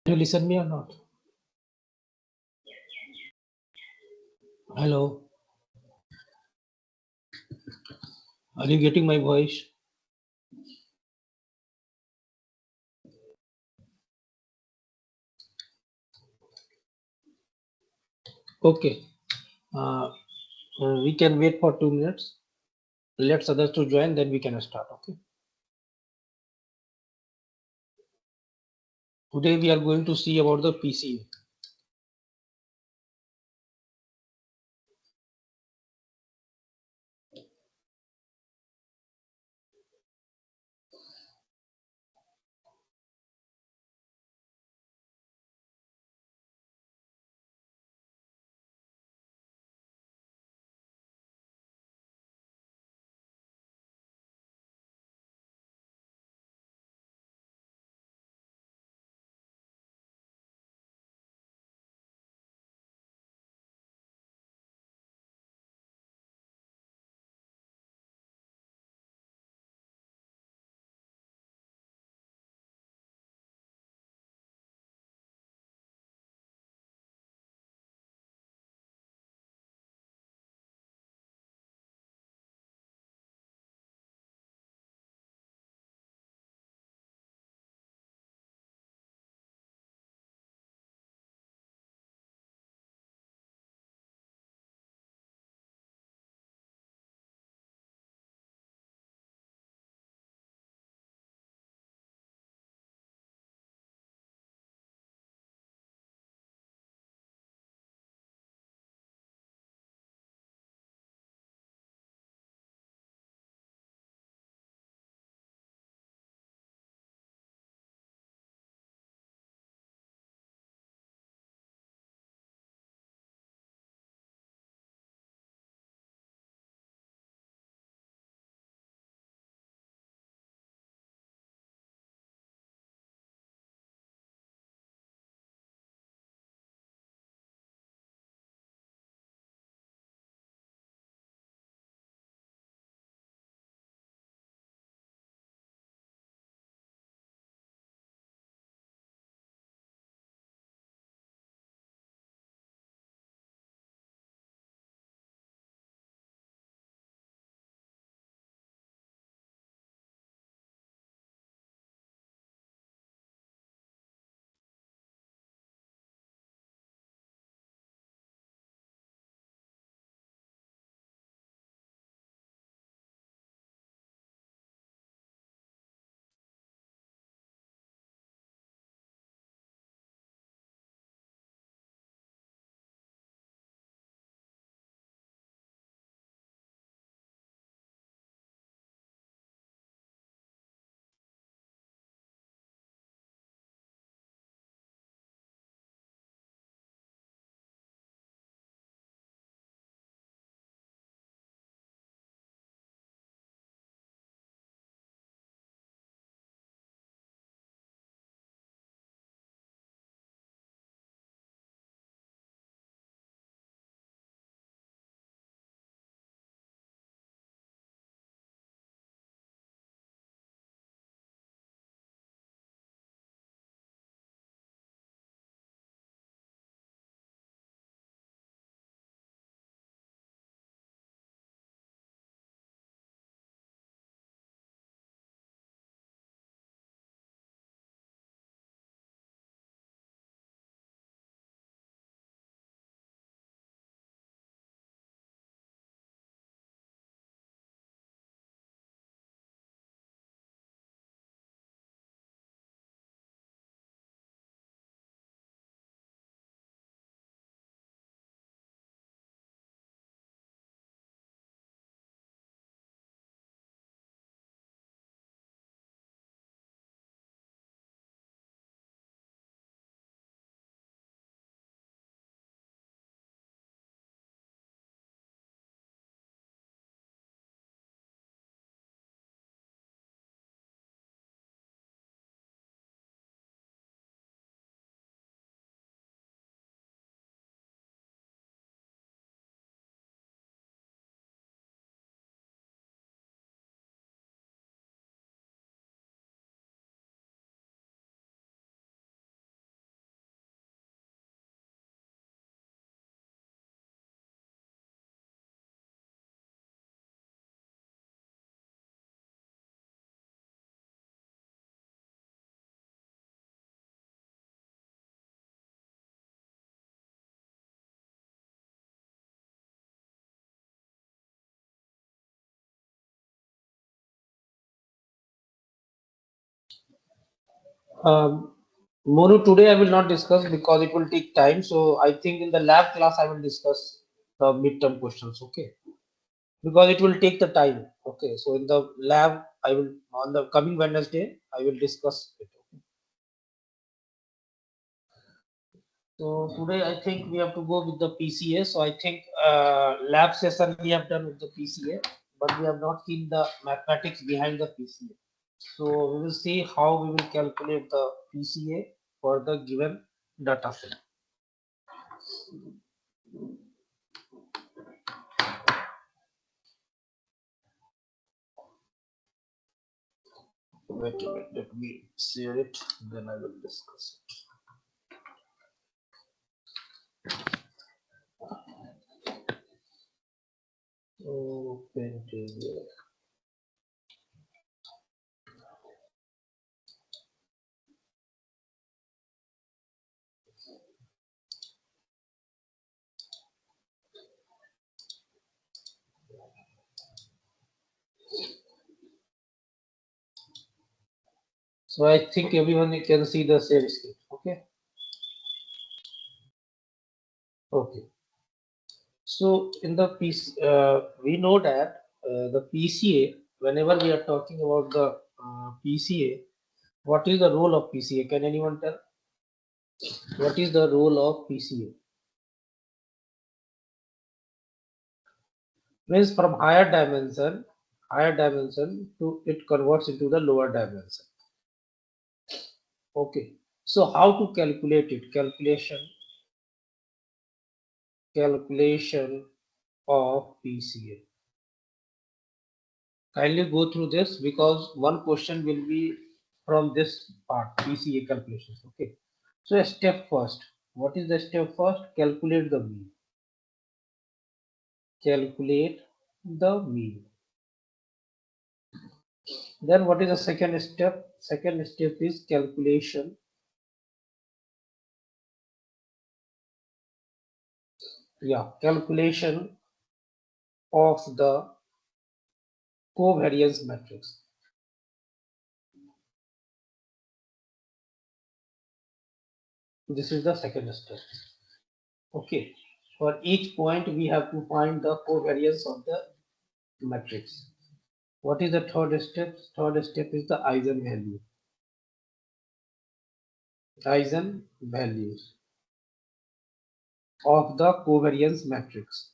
You listen me or not? Hello, are you getting my voice? Okay. Uh, we can wait for 2 minutes. Let's others to join, then we can start. Okay. Today we are going to see about the PC. Um, Monu, today I will not discuss because it will take time. So I think in the lab class I will discuss the midterm questions. Okay, because it will take the time. Okay, so in the lab I will on the coming Wednesday I will discuss it. So today I think we have to go with the PCA. So I think lab session we have done with the PCA, but we have not seen the mathematics behind the PCA. So we will see how we will calculate the PCA for the given data set. Wait a minute, let me share it, then I will discuss it. Open table. So I think everyone can see the same screen. Okay. Okay. So in the PC, we know that the PCA, whenever we are talking about the PCA, what is the role of PCA? Can anyone tell? What is the role of PCA? Means from higher dimension to it converts into the lower dimension. Okay. So how to calculate it? Calculation of PCA. Kindly go through this because one question will be from this part, PCA calculations. Okay. So step first. What is the step first? Calculate the mean. Calculate the mean. Then what is the second step? Second step is calculation. Yeah, calculation of the covariance matrix. This is the second step. Okay. For each point, we have to find the covariance of the matrix. What is the third step? Third step is the eigenvalue. Eigenvalues of the covariance matrix.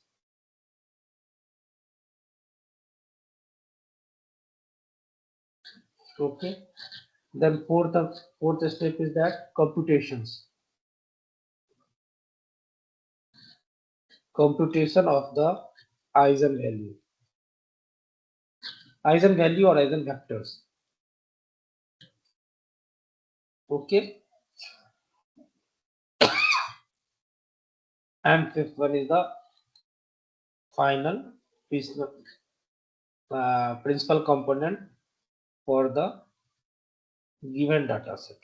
Okay. Then fourth step is that computations. Computation of the eigenvalue. Eigenvalue or eigenvectors. Okay. And fifth one is the final principal component for the given data set.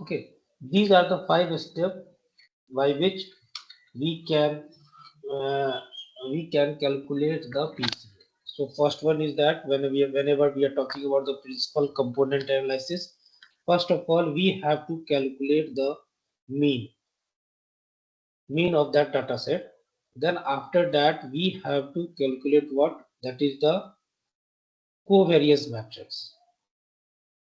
Okay, these are the five steps by which we can uh, we can calculate the PCA. So first one is that whenever we are talking about the principal component analysis, first of all we have to calculate the mean of that data set. Then after that we have to calculate what that is the covariance matrix.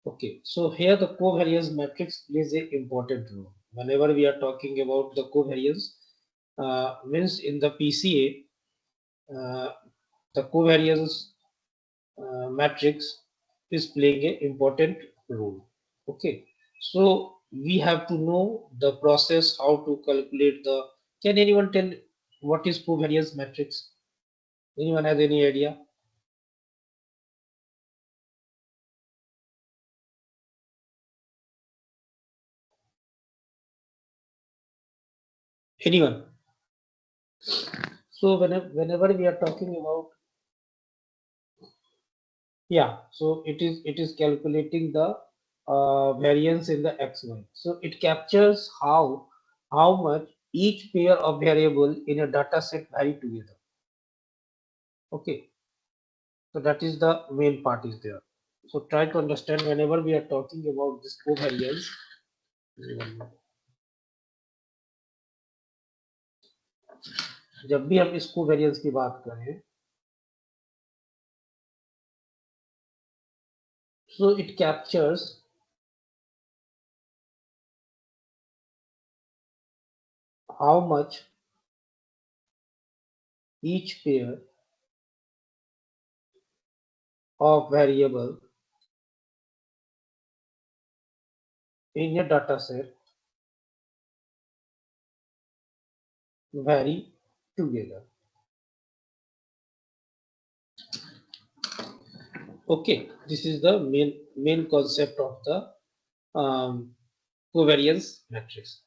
Okay, so here the covariance matrix plays a important role. Whenever we are talking about the covariance, means in the PCA, the covariance matrix is playing a important role. Okay, so we have to know the process how to calculate the. Can anyone tell what is covariance matrix? Anyone has any idea? Anyone? So whenever we are talking about, yeah, so it is calculating the variance in the xy. So it captures how much each pair of variable in a data set vary together. Okay, So that is the main part is there. So try to understand whenever we are talking about this covariance. जब भी हम इस covariance की बात करें, so it captures how much each pair of variable in a data set vary together. Okay, this is the main concept of the covariance matrix.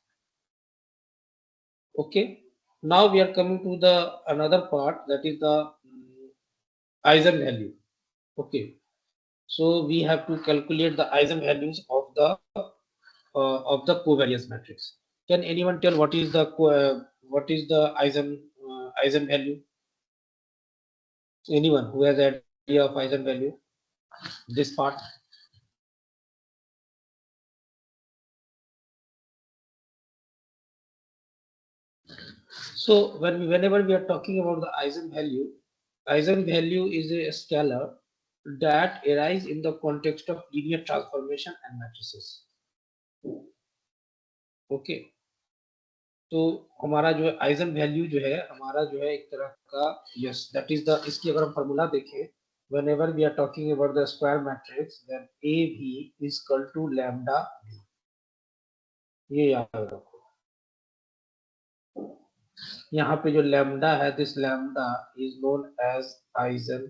Okay, now we are coming to the another part, that is the eigenvalue. Okay, so we have to calculate the eigenvalues of the covariance matrix. Can anyone tell what is the eigenvalue? Anyone who has idea of eigenvalue? This part. So whenever we are talking about the eigenvalue is a scalar that arises in the context of linear transformation and matrices. Okay. तो हमारा जो है eigen value जो है हमारा जो है एक तरह का यस दैट इज द इसकी अगर हम फार्मूला देखें whenever we are talking about the square matrix then AB is equal to lambda B. ये याद रखो, यहाँ पे जो lambda है this lambda is known as eigen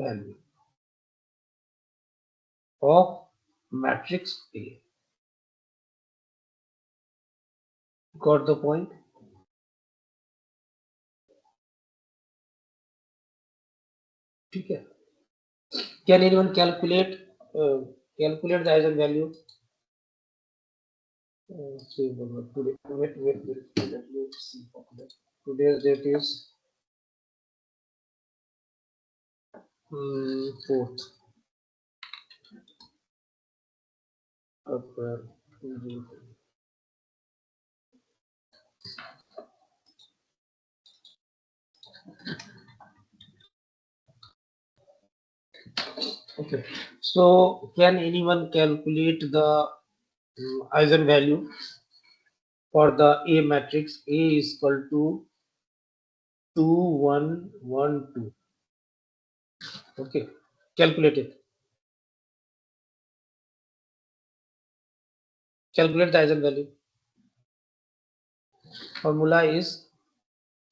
value of matrix A. Got the point? ठीक है. Can anyone calculate the eigen value? See, today, wait, let me see. Today's date is 4th April. Okay, so can anyone calculate the eigenvalue for the A matrix? A is equal to 2112. Okay, calculate it. Calculate the eigenvalue. Formula is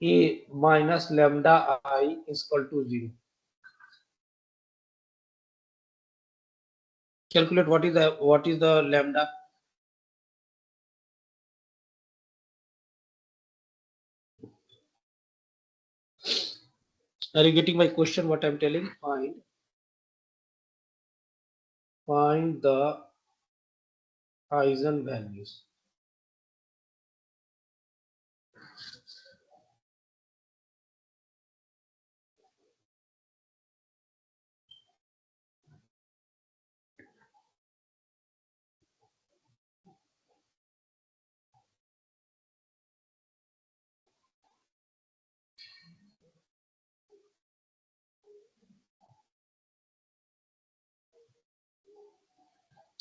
A minus lambda I is equal to 0. Calculate what is the lambda. Are you getting my question? What I'm telling? Find the eigenvalues.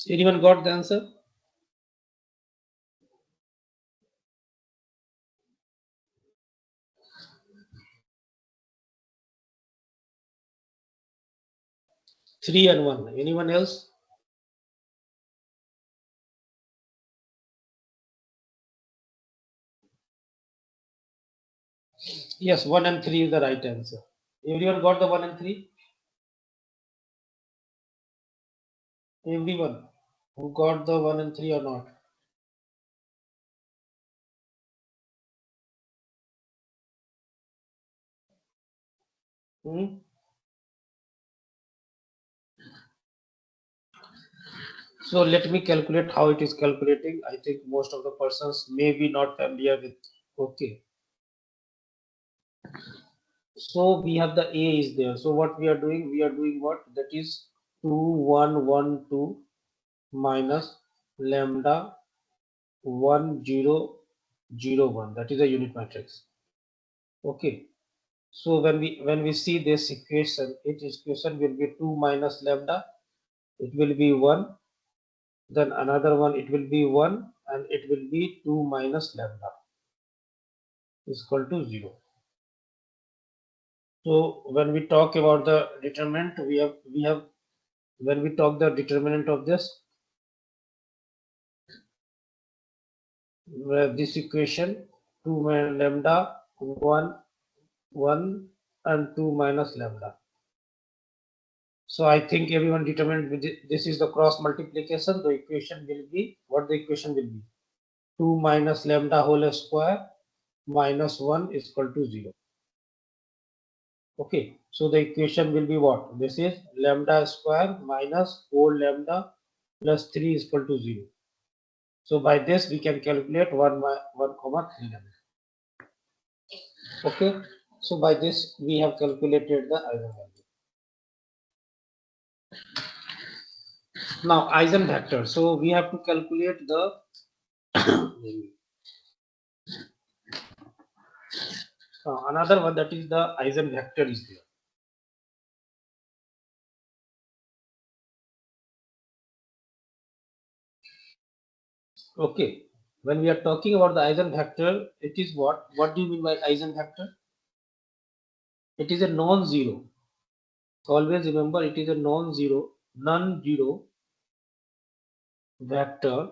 Anyone got the answer? Three and one. Anyone else? Yes, 1 and 3 is the right answer. Everyone got the 1 and 3? Everyone who got the 1 and 3 or not? Hmm? So let me calculate how it is calculating. I think most of the persons may be not familiar with. Okay. So we have the A is there. So what we are doing? We are doing what? That is 2112 minus lambda 1001. That is a unit matrix. Okay. So when we see this equation, its equation will be 2 minus lambda. It will be 1. Then another one, it will be 1, and it will be 2 minus lambda is equal to 0. So when we talk about the determinant, we have when we talk the determinant of this equation, 2 minus lambda 1 1 and 2 minus lambda. So I think everyone determined this is the cross multiplication. The equation will be what the equation will be 2 minus lambda whole square minus 1 is equal to 0. Okay, so the equation will be what? This is lambda square minus 4 lambda plus 3 is equal to 0. So by this we can calculate 1 comma 3 lambda. Okay, so by this we have calculated the eigenvalue. Now eigenvector. So we have to calculate the another one, that is the eigenvector is there. Okay, when we are talking about the eigenvector, it is what? What do you mean by eigenvector? It is a non-zero. Always remember, it is a non-zero vector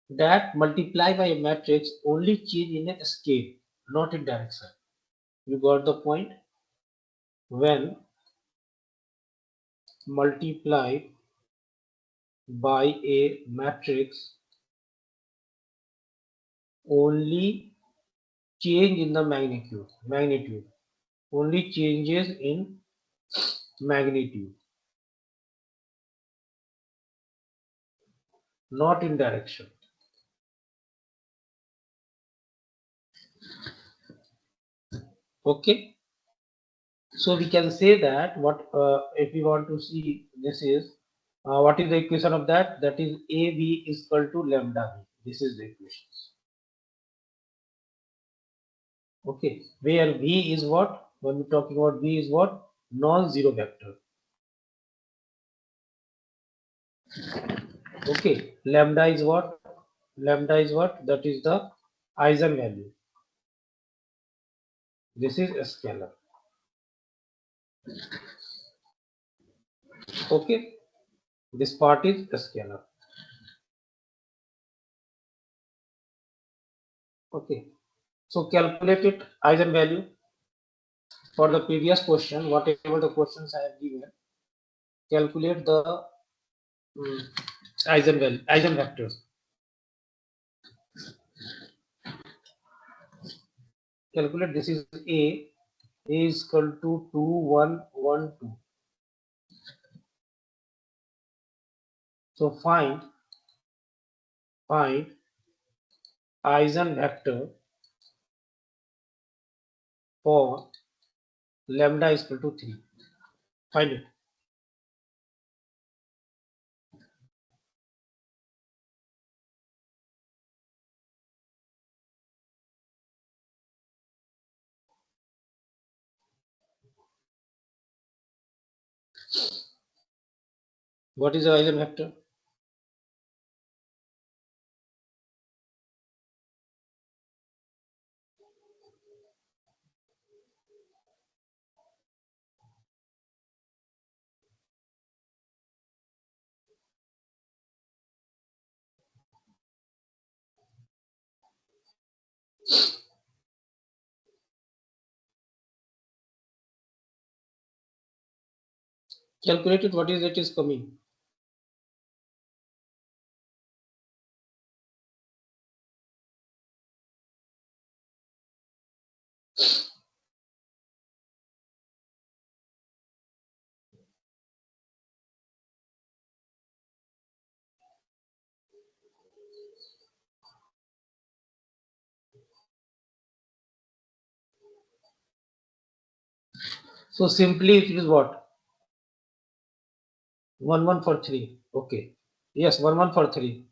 that multiply by a matrix only change in a scale, not in direction. You got the point? When multiplied by a matrix only change in the magnitude only changes in magnitude, not in direction. Okay, so we can say that what if we want to see this is what is the equation of that? That is AB is equal to lambda b. This is the equation. Okay, where v is what? When we're talking about v is what? Non-zero vector. Okay, lambda is what? Lambda is what? That is the eigenvalue. This is a scalar. Okay, this part is a scalar. Okay, so calculate it eigenvalue for the previous question. Whatever the questions I have given, calculate the eigenvectors. Calculate, this is A is equal to 2112. So find eigenvector for lambda is equal to 3. Find it. What is the eigenvector? Calculate it. What is it is coming? So simply it is what? 1 1 for 3. Okay. Yes, 1 1 for 3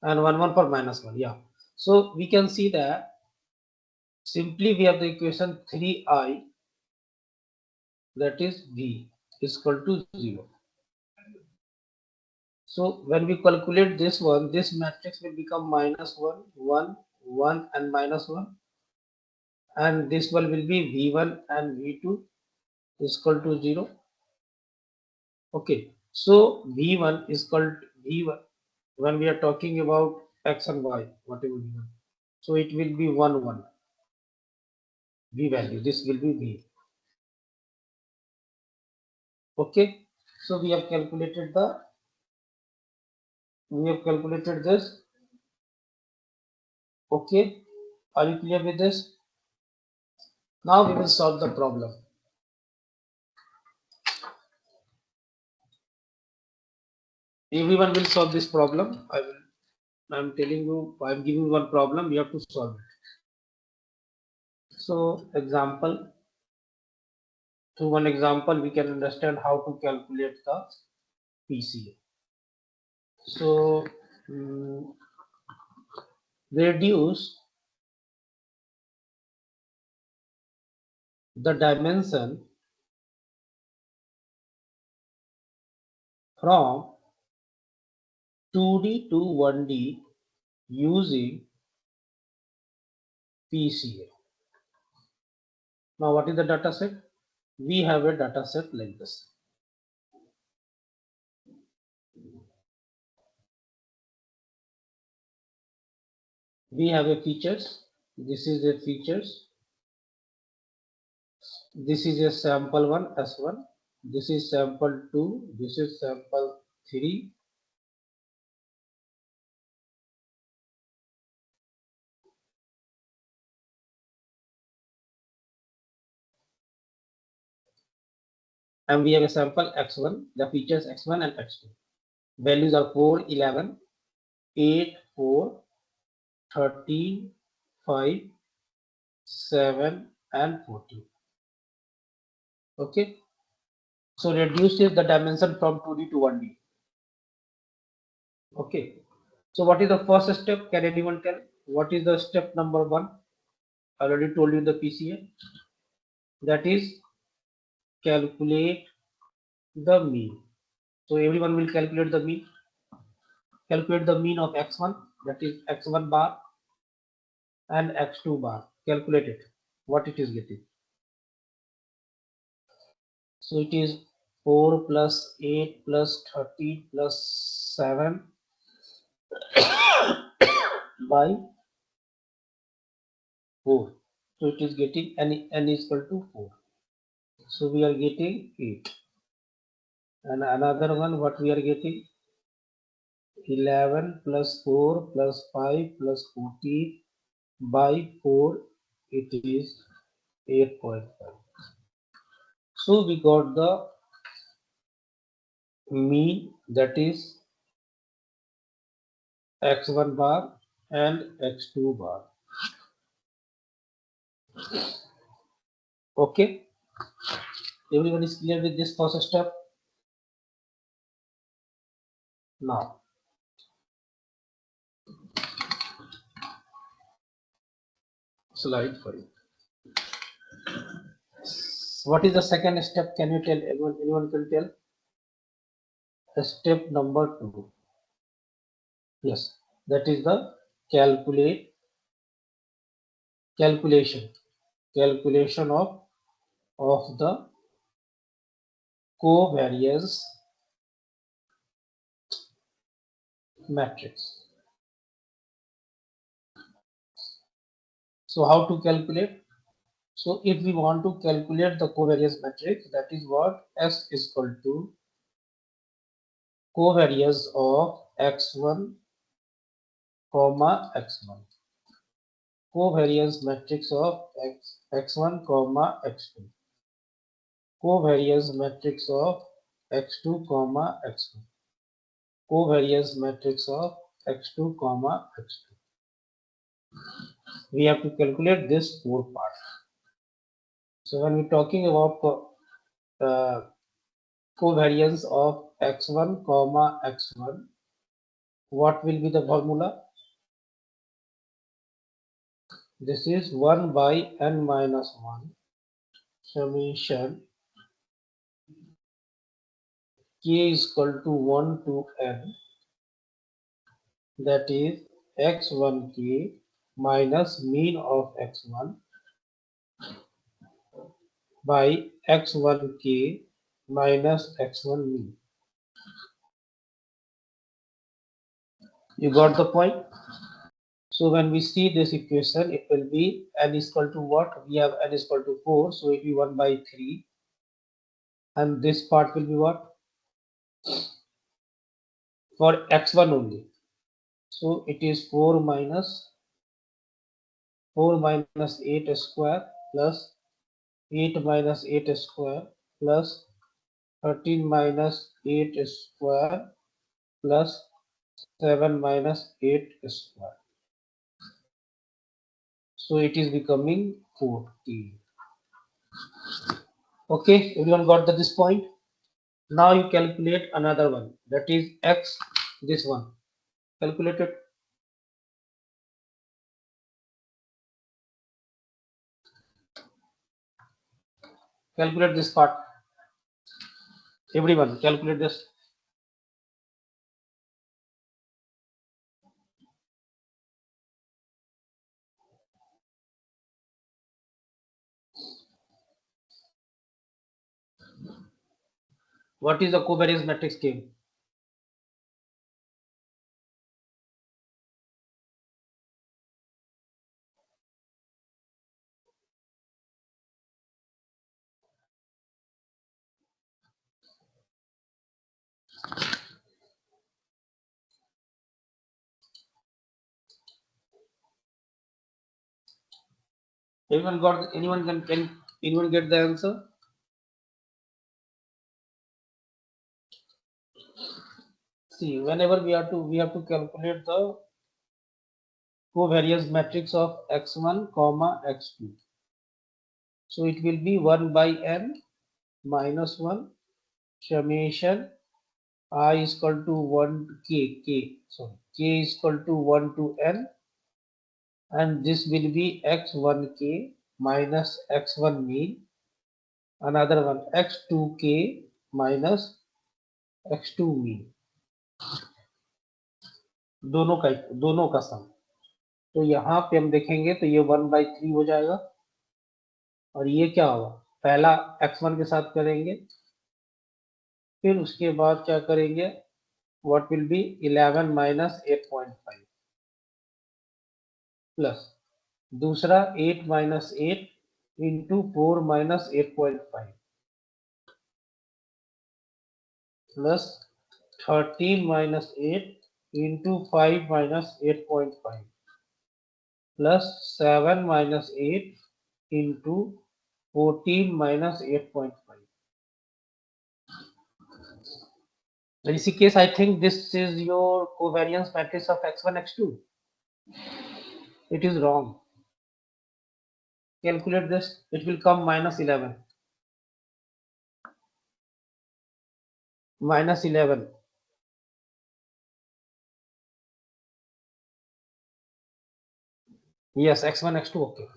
and 1 1 for minus 1. Yeah. So we can see that simply we have the equation 3i, that is v is equal to 0. So when we calculate this one, this matrix will become minus 1, 1, 1 and minus 1, and this one will be v1 and v2 is equal to 0. Okay, so v1 is called v1 when we are talking about x and y, whatever v1. So it will be 1 1 v value. This will be v. Okay, so we have calculated this. Okay, are you clear with this? Now we will solve the problem. Everyone will solve this problem. I'm telling you, I'm giving one problem, you have to solve it. So example, through one example, we can understand how to calculate the PCA. So reduce the dimension from 2D to 1D using PCA. Now what is the data set? We have a data set like this. We have a features. This is a features. This is a sample 1 S1. This is sample 2. This is sample 3. And we have a sample X1. The features X1 and X2. Values are 4, 11, 8, 4, 13, 5, 7 and 14. Okay. So reduces the dimension from 2D to 1D. Okay. So what is the first step? Can anyone tell? What is the step number 1? I already told you the PCA. That is calculate the mean. So everyone will calculate the mean. Calculate the mean of x1, that is x1 bar and x2 bar. Calculate it. What it is getting. So it is 4 plus 8 plus 13 plus 7 by 4. So it is getting n is equal to 4. So we are getting 8. And another one, what we are getting? 11 plus 4 plus 5 plus 14 by 4, it is 8.5. So we got the mean, that is x1 bar and x2 bar. Okay, everyone is clear with this first step. Now slide 5. What is the second step? Can you tell? Anyone can tell? Step number 2. Yes, that is the calculation of the covariance matrix. So how to calculate? So if we want to calculate the covariance matrix, that is what S is equal to covariance of x1 comma x1. Covariance matrix of x1 comma x2. Covariance matrix of x2 comma x1. Covariance matrix of x2 comma x2. We have to calculate this 4 parts. So when we're talking about uh, covariance of x1 comma x1, what will be the formula? This is 1 by n minus 1 summation k is equal to 1 to n, that is x1k minus mean of x1 by x1k minus x1 mean. You got the point? So when we see this equation, it will be n is equal to what? We have n is equal to 4, so it will be 1 by 3. And this part will be what? For x1 only. So it is 4 minus 8 square plus 8 minus 8 square plus 13 minus 8 square plus 7 minus 8 square. So it is becoming 14. Okay, everyone got this point? Now you calculate another one, that is x, this one. Calculate it. Calculate this part. Everyone, calculate this. What is the covariance matrix game? Anyone got? Anyone can anyone get the answer? See, whenever we have to calculate the covariance matrix of x1 comma x2. So it will be 1 by n minus 1 summation I is equal to 1 k is equal to 1 to n, and this will be x1k minus x1 mean, another one x2k minus x2 mean, दोनों का सम. तो यहाँ पे हम देखेंगे तो ये 1/3 हो जाएगा, और ये क्या होगा, पहला x1 के साथ करेंगे, फिर उसके बाद क्या करेंगे, what will be 11 minus 8.5 plus दूसरा 8 minus 8 into 4 minus 8.5 plus 13 minus 8 into 5 minus 8.5 plus 7 minus 8 into 14 minus 8.5. In this case, I think this is your covariance matrix of x1, x2. It is wrong. Calculate this. It will come minus 11. Minus 11. Yes, x1, x2, okay.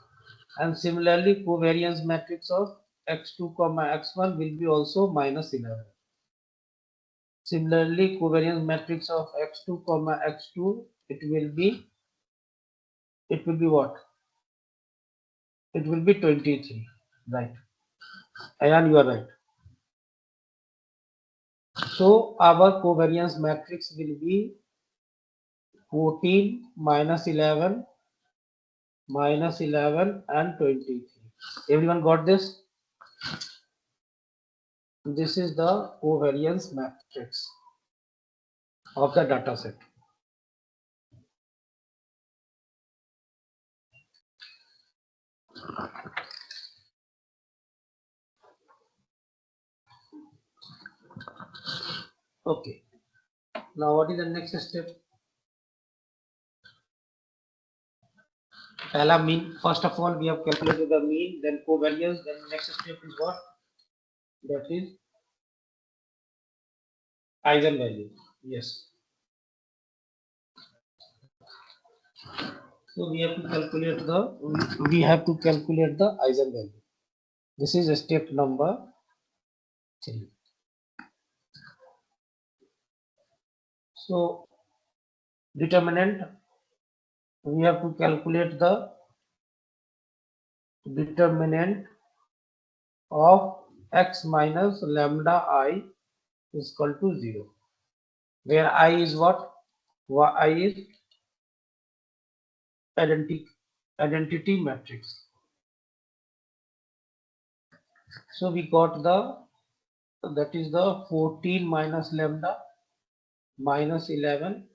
And similarly, covariance matrix of x2 comma x1 will be also minus 11. Similarly, covariance matrix of x2 comma x2, it will be what? It will be 23, right? Ayan, you are right. So our covariance matrix will be 14 minus 11 and 23. Everyone got this? This is the covariance matrix of the data set. Okay. Now what is the next step? Pehla mean. First of all, we have calculated the mean, then covariance, then next step is what? that is eigenvalue. Yes. So we have to calculate the eigenvalue. This is step number 3. So determinant, we have to calculate the determinant of x minus lambda I is equal to 0, where I is what? I is identity matrix. So we got that is the 14 minus lambda minus 11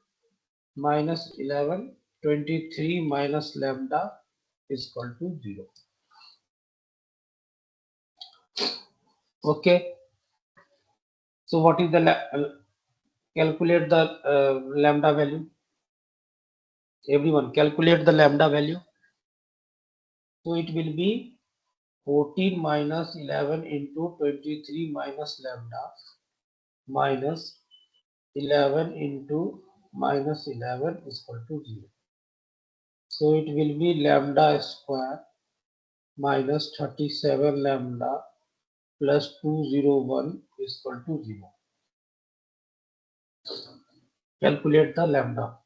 minus 11, 23 minus lambda is equal to 0. Okay. So what is the calculate the lambda value? Everyone calculate the lambda value. So it will be 14 minus 11 into 23 minus lambda minus 11 into minus 11 is equal to 0. So it will be lambda square minus 37 lambda plus 201 is equal to 0. Calculate the lambda.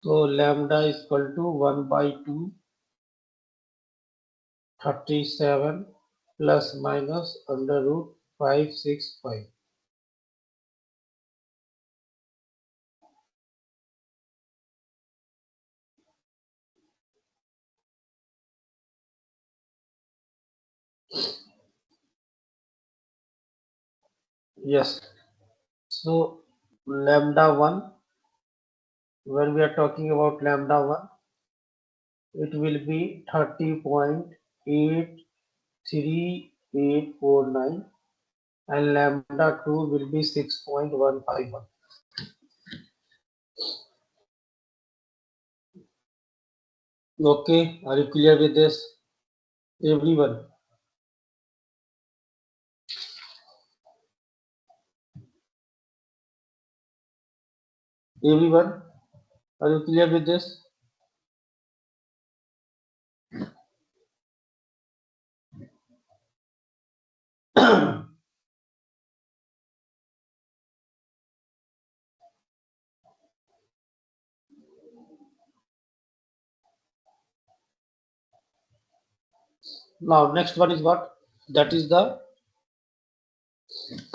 So lambda is equal to 1 by 2, 37 plus minus under root 565. Yes. So lambda 1, when we are talking about lambda 1, it will be 30.83849 and lambda 2 will be 6.151. Okay, are you clear with this? Everyone? Everyone? Are you clear with this? Now, next one is what? That is the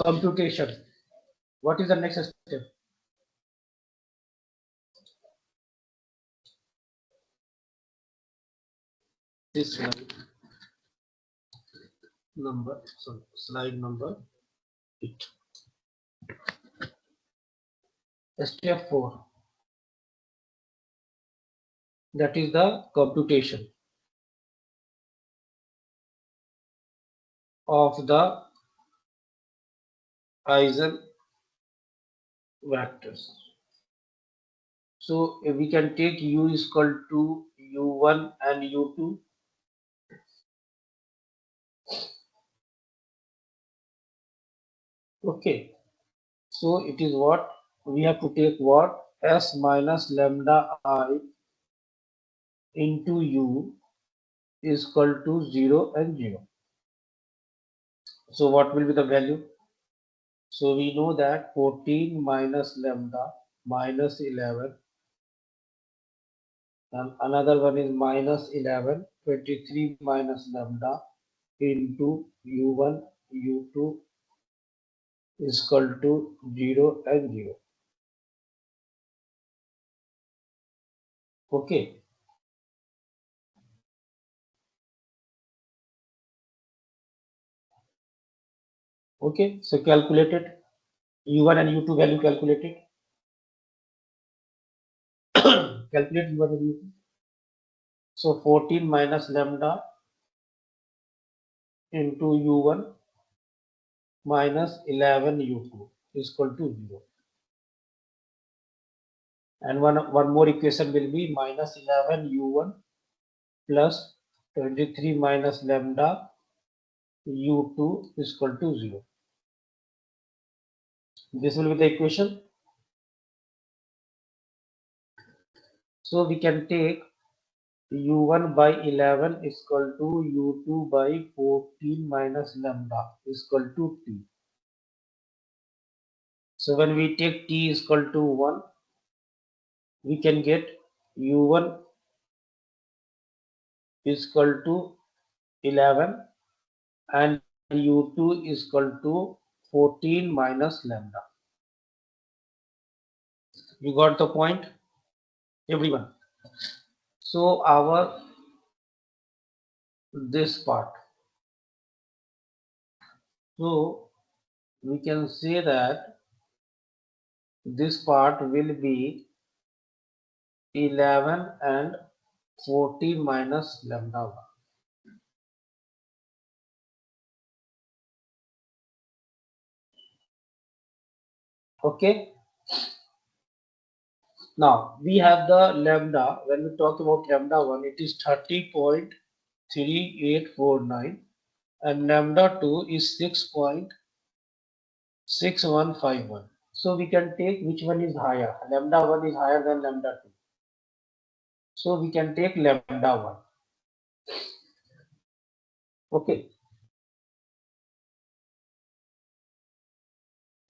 computation. What is the next step? This slide number 8. Step 4. That is the computation of the eigenvectors. So we can take u is equal to u1 and u2. Okay. So it is what? We have to take what? S minus lambda I into u is equal to 0 and 0. So what will be the value? So we know that 14 minus lambda minus 11 and another one is minus 11, 23 minus lambda into u1, u2 is equal to 0 and 0. Okay. Okay. So calculate it. u1 and u2 value calculated. Calculate u1 and u2. So 14 minus lambda into u1 minus 11 u2 is equal to 0. And one more equation will be minus 11 u1 plus 23 minus lambda u2 is equal to 0. This will be the equation. So we can take u1 by 11 is equal to u2 by 14 minus lambda is equal to t. So when we take t is equal to 1, we can get u1 is equal to 11 and u2 is equal to 14 minus lambda. You got the point, everyone? So our this part. So we can say that this part will be 11 and 14 minus lambda 1. Okay. Now we have the lambda. When we talk about lambda 1, it is 30.3849 and lambda 2 is 6.6151. So we can take which one is higher. Lambda 1 is higher than lambda 2. So we can take lambda 1. Okay.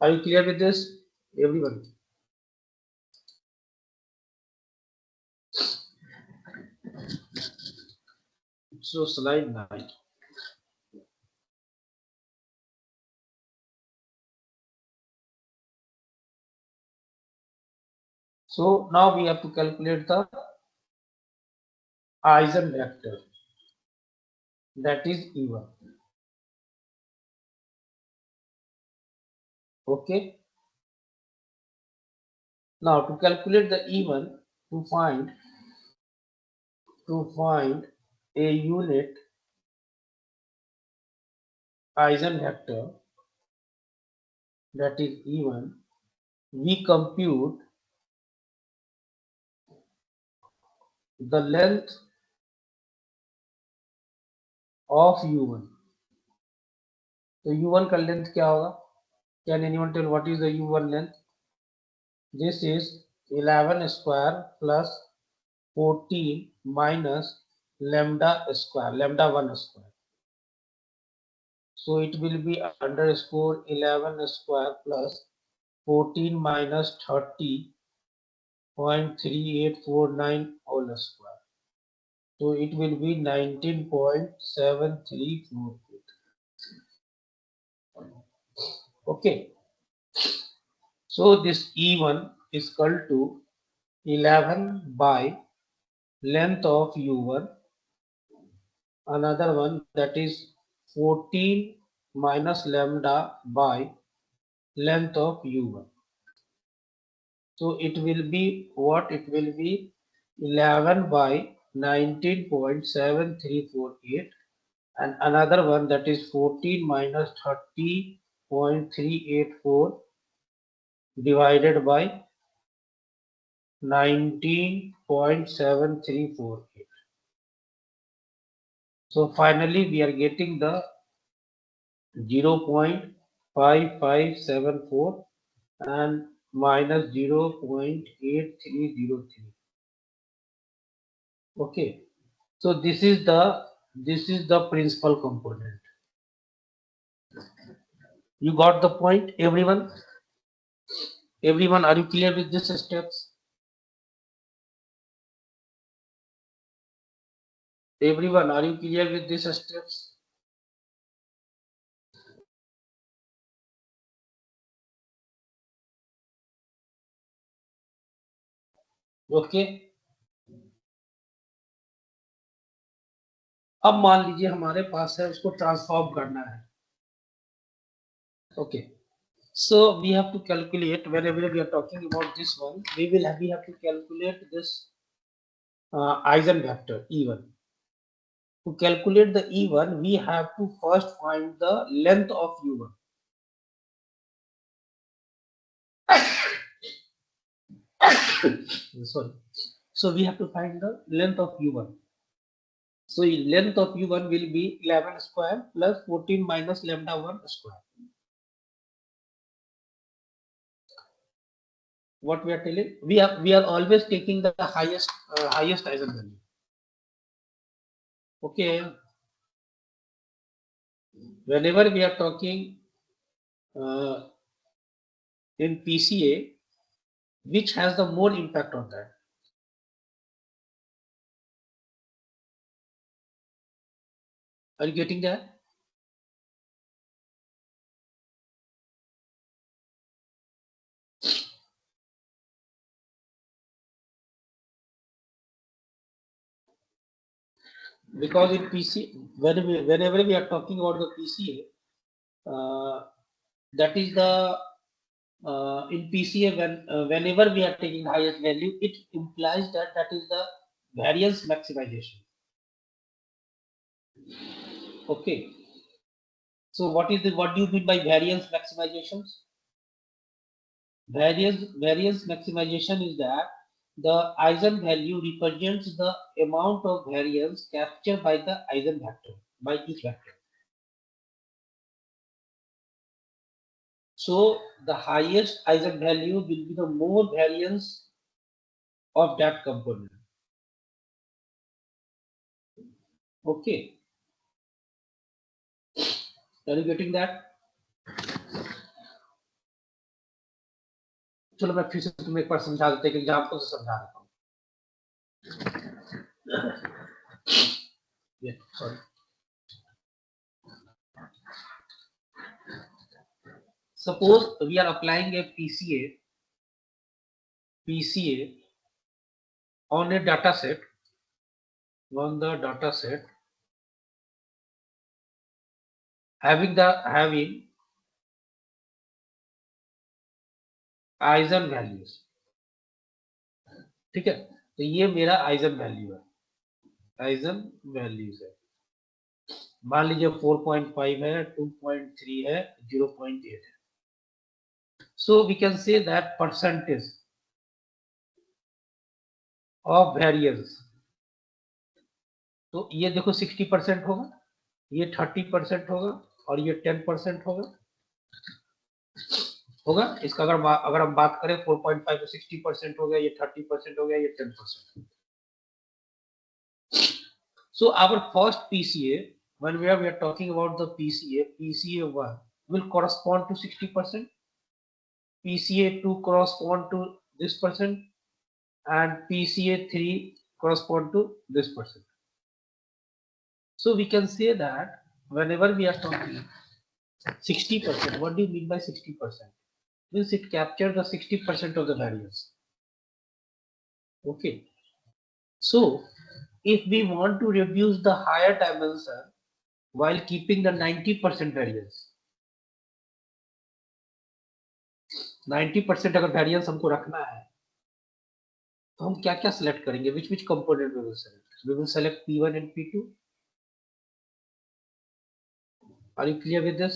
Are you clear with this, everyone? So slide 9. So now we have to calculate the eigenvector, that is E1. Okay. Now to calculate the E1, to find a unit eigenvector, that is E1, we compute the length of U1. तो U1 का length क्या होगा? Can anyone tell what is the U1 length? This is 11 square plus 14 minus lambda square, lambda 1 square. So it will be underscore 11 square plus 14 minus 30.3849 whole square. So it will be 19.7348. Okay. So this E1 is equal to 11 by length of U1. Another one, that is 14 minus lambda by length of U1. So it will be what? It will be 11 by 19.7348 and another one, that is 14 minus 30.384 divided by 19.7348. So finally we are getting the 0.5574 and minus 0.8303. Okay. So this is the principal component. You got the point, everyone? Everyone, are you clear with these steps? Everyone, are you clear with these steps? Okay. अब मान लीजिए हमारे पास है, उसको transform करना है. Okay. So we have to calculate, whenever we are talking about this one, we have to calculate this eigenvector E1. To calculate the E1, we have to first find the length of U1. Sorry. So we have to find the length of U1. So length of u1 will be 11 square plus 14 minus lambda 1 square. What we are telling? We are always taking the highest eigenvalue. Okay. Whenever we are talking uh, in PCA, which has the more impact on that? Are you getting that? Because in PC, whenever we are talking about the PCA, that is the in PCA whenever we are taking highest value, it implies that that is the variance maximization. Okay. So what do you mean by variance maximizations? Variance maximization is that the eigenvalue represents the amount of variance captured by the eigenvector, by each vector. So the highest eigenvalue will be the more variance of that component. Okay, are you getting that? चलो मैं फिर से तुम्हें एक बार समझा देते हैं, example से समझा देता हूँ. Yeah, sorry. Suppose we are applying a PCA on a data set, having eigen values. ठीक है, तो ये मेरा आइजन वैल्यू है, आइजन वैल्यूज है. मान लीजिए 4.5 है, 2.3 है, 0.8 है. So we can say that percentage of variance, तो ये देखो 60% होगा, ये 30% होगा और ये 10% होगा. इसका अगर हम बात करें 4.5 तो 60% हो गया, ये 30% हो गया, ये 10%. So our first PCA, when we are talking about the PCA1 will correspond to 60%, PCA2 correspond to this percent, and PCA3 correspond to this percent. So we can say that whenever we are talking 60%, what do you mean by 60%? Means it captures the 60% of the variance. Okay. So if we want to reduce the higher dimension while keeping the 90% variance, 90% अगर variance हमको रखना है, तो हम क्या क्या select करेंगे? Which component we will select? We will select P1 and P2. Are you clear with this?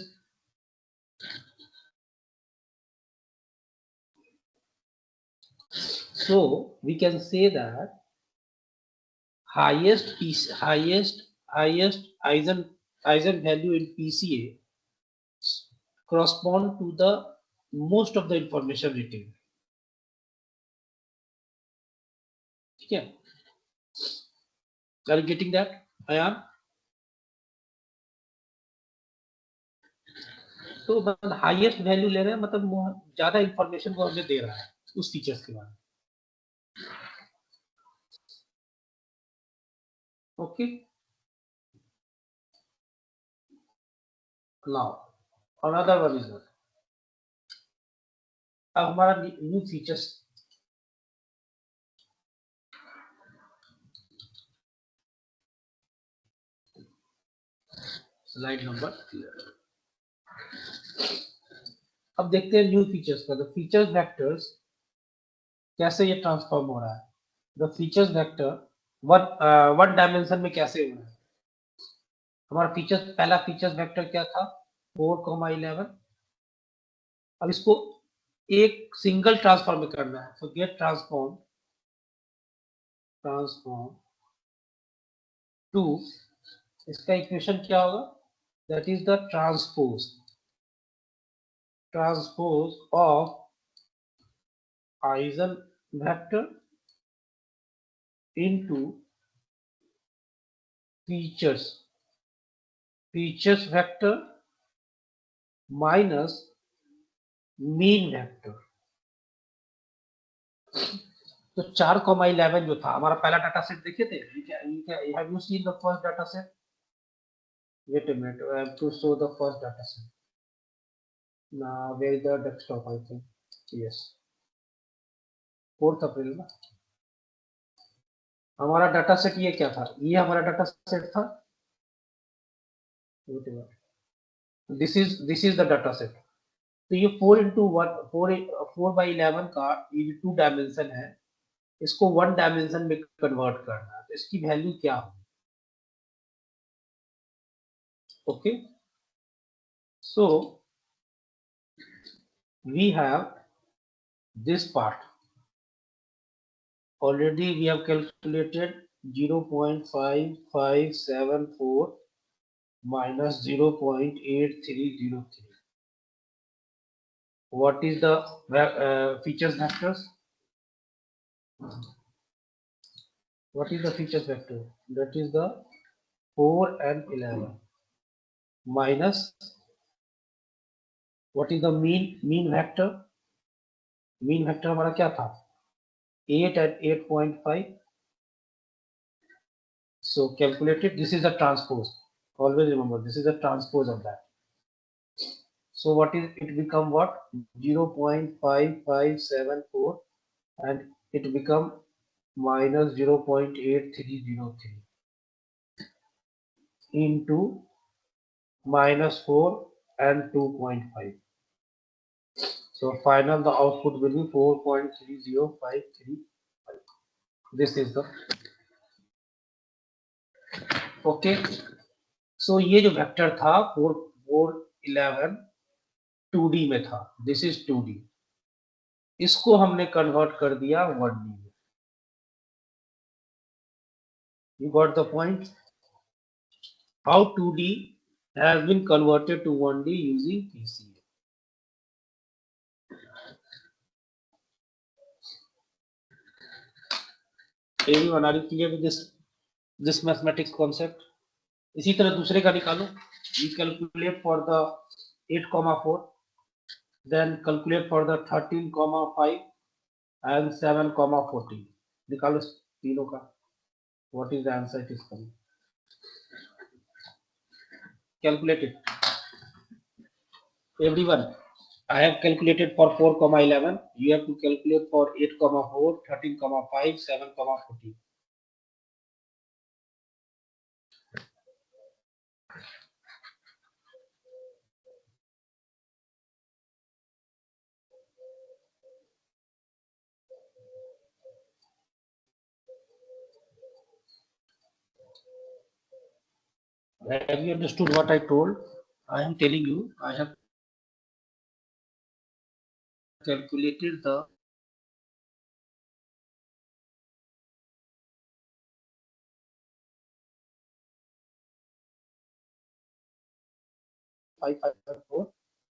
So we can say that highest eigen value in PCA correspond to the most of the information retained. ठीक है? Are you getting that? I am. तो मतलब highest value ले रहे हैं, मतलब ज्यादा information को हमें दे रहा है उस फीचर्स के बारे में. Okay, now another one is, अब हमारा न्यू फीचर्स, स्लाइड नंबर 11. अब देखते हैं न्यू फीचर्स का. द फीचर्स वेक्टर्स कैसे ये ट्रांसफॉर्म हो रहा है. The features vector one dimension में कैसे हो रहा है. हमारा फीचर्स, पहला फीचर्स वेक्टर क्या था? 4,11. अब इसको एक सिंगल ट्रांसफॉर्म में करना है. तो गेट ट्रांसफॉर्म टू, इसका इक्वेशन क्या होगा? That is the transpose of eigen vector into features vector minus mean vector. तो 4,11 जो था हमारा पहला डाटा सेट देखे थे, have you seen the first data set? Wait a minute, I have to show the first data set. Now where is the desktop? I think yes, 4th April ना हमारा data set. ये क्या था? ये हमारा data set था। This is the data set. तो ये 4 by 11 का ये 2 डायमेंशन है, इसको 1 डायमेंशन में कन्वर्ट करना है, तो इसकी वैल्यू क्या होगी? Okay, so we have this part. Already we have calculated 0.5574 minus 0.8303. What is the features vectors? What is the features vector? That is the 4 and 11 minus what is the mean vector? Mean vector हमारा क्या था? 8 and 8.5. So calculated. This is the transpose. Always remember this is the transpose of that. So what is it become what? 0.5574 and it become minus 0.8303 into minus 4 and 2.5. So final the output will be 4.30535. This is the okay. So ये जो vector था 4 4 11 2D में था, this is 2D, इसको हमने convert कर दिया 1D में। You got the point? How 2D has been converted to 1D using PCA. Everyone, are you clear with this mathematics concept? इसी तरह दूसरे का निकालो। We calculate for the 8,4, then calculate for the 13,5 and 7,14. निकालो तीनों का। What is the answer it is coming? Calculate it. Everyone, I have calculated for 4,11. You have to calculate for 8,4, 13,5, 7,14. Have you understood what I told? I am telling you, I have calculated the five five four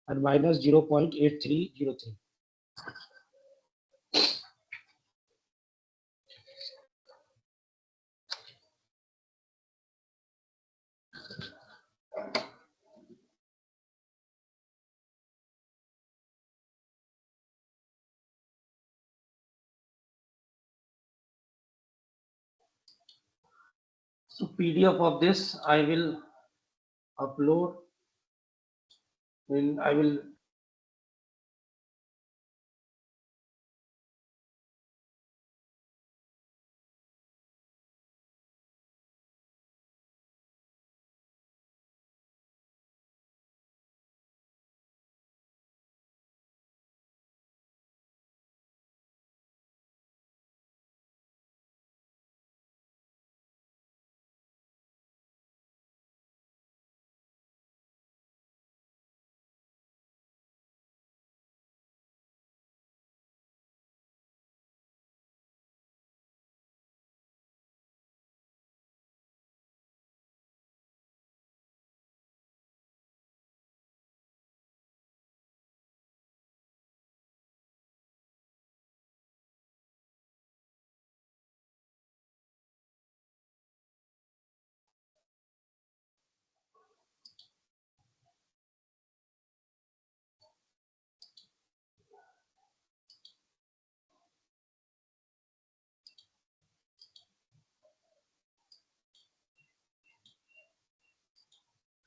and minus 0.8303. So PDF of this I will upload. I will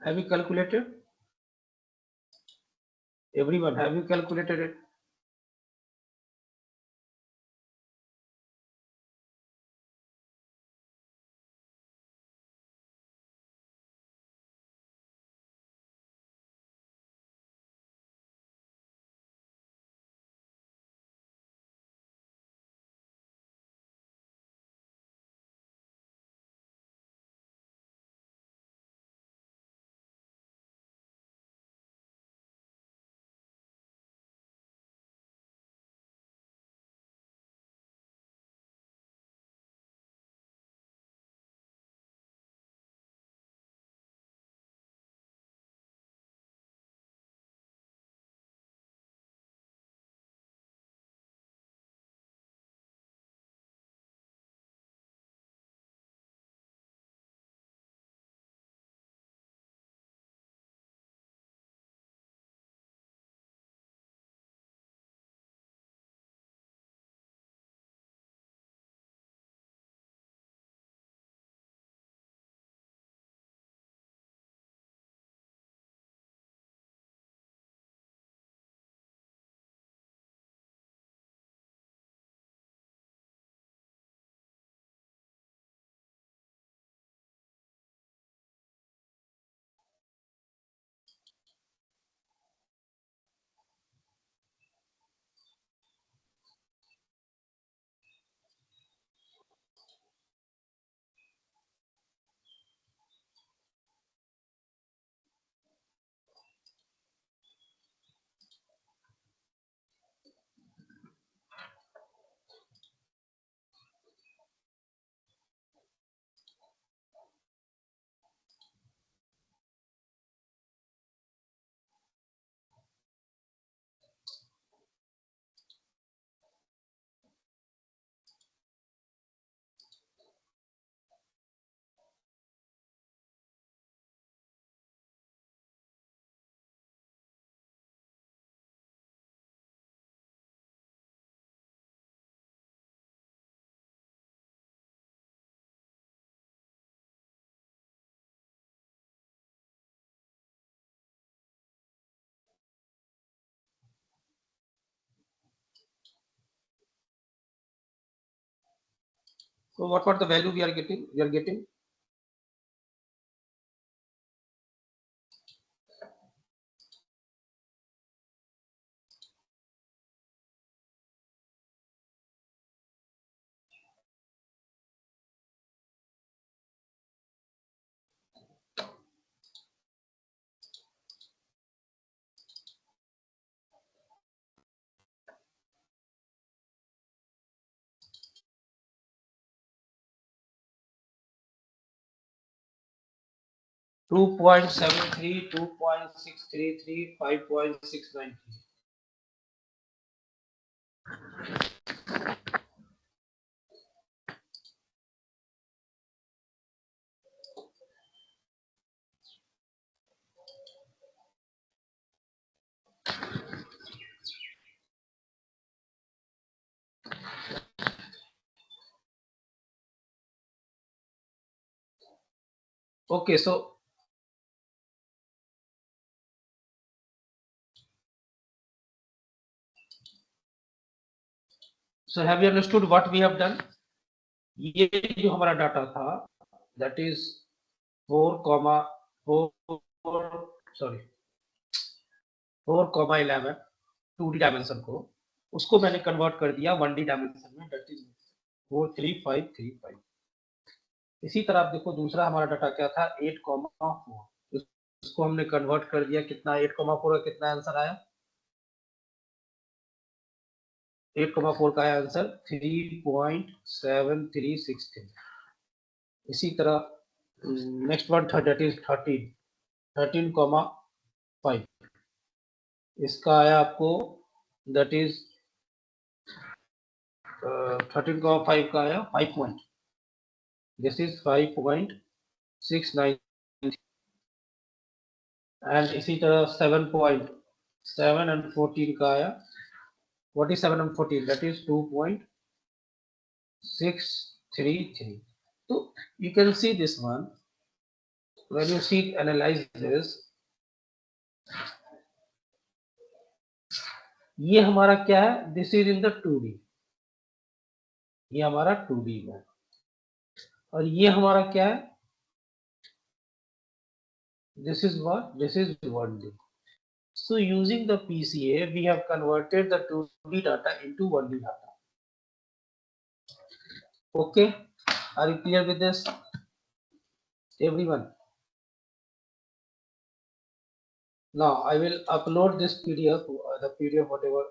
Have you calculated? Everyone, have you calculated it? So what the value we are getting? We are getting 2.73, 2.633, 5.693. Okay, so have you understood what we have done? ये जो हमारा data था, that is 4,11 2D dimension को, उसको मैंने convert कर दिया 1D dimension में, that is 43535। इसी तरह आप देखो दूसरा हमारा डाटा क्या था 8,4, इसको हमने कन्वर्ट कर दिया, कितना 8,4 का कितना आंसर आया? 8,4 का आया आंसर 3.7363। इसी तरह नेक्स्ट वन था दैट इज 13.5, इसका आया आपको दैट इज 13.5 का आया 5 पॉइंट, दिस इज 5.693। एंड इसी तरह 7.7 एंड 14 का आया 47 and 14, that is 2.633। So you can see this one, when you see analyze this, ये हमारा क्या है, this is in the 2D, ये हमारा 2D में, और ये हमारा क्या है, this is what, this is 1D. So using the PCA, we have converted the 2D data into 1D data. Okay, are you clear with this, everyone? Now I will upload this PDF, the PDF whatever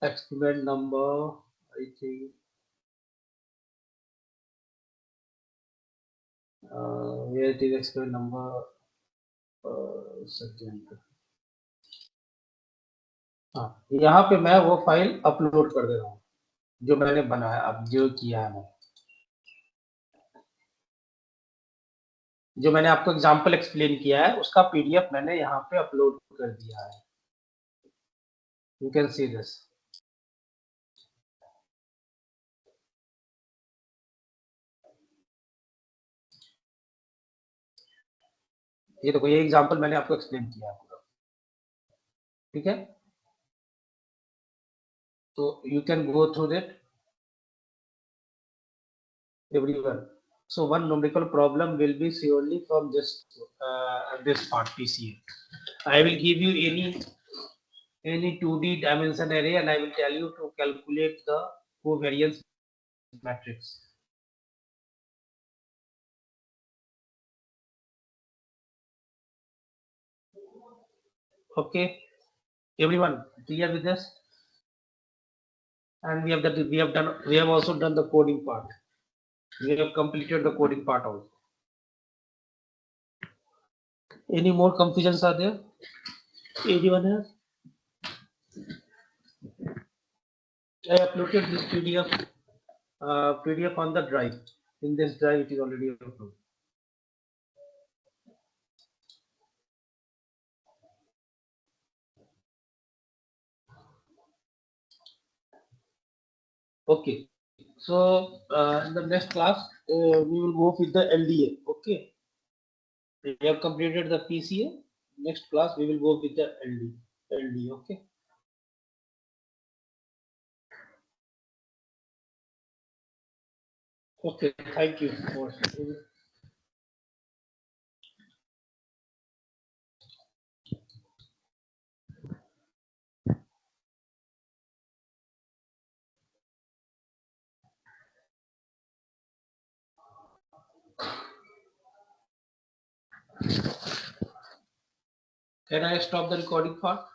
experiment number, I think where it is experiment number, second, हाँ, यहाँ पे मैं वो file upload कर दे रहा हूँ जो मैंने बनाया, अब जो किया है मैं, जो मैंने आपको एग्जांपल एक्सप्लेन किया है उसका पीडीएफ मैंने यहाँ पे अपलोड कर दिया है. You can see this. ये देखो, ये एग्जांपल मैंने आपको एक्सप्लेन किया है पूरा, ठीक है. तो you can go through that everyone. So one numerical problem will be surely from this part PCA. I will give you any 2D dimension array and I will tell you to calculate the covariance matrix. Okay, everyone clear with this? And we have also done the coding part. We have completed the coding part also. Any more confusions are there? Anyone has? I uploaded this PDF on the drive. In this drive, it is already uploaded. Okay. So in the next class, we will go with the LDA. Okay. We have completed the PCA. Next class, we will go with the LD. Okay. Okay. Thank you. Can I stop the recording part?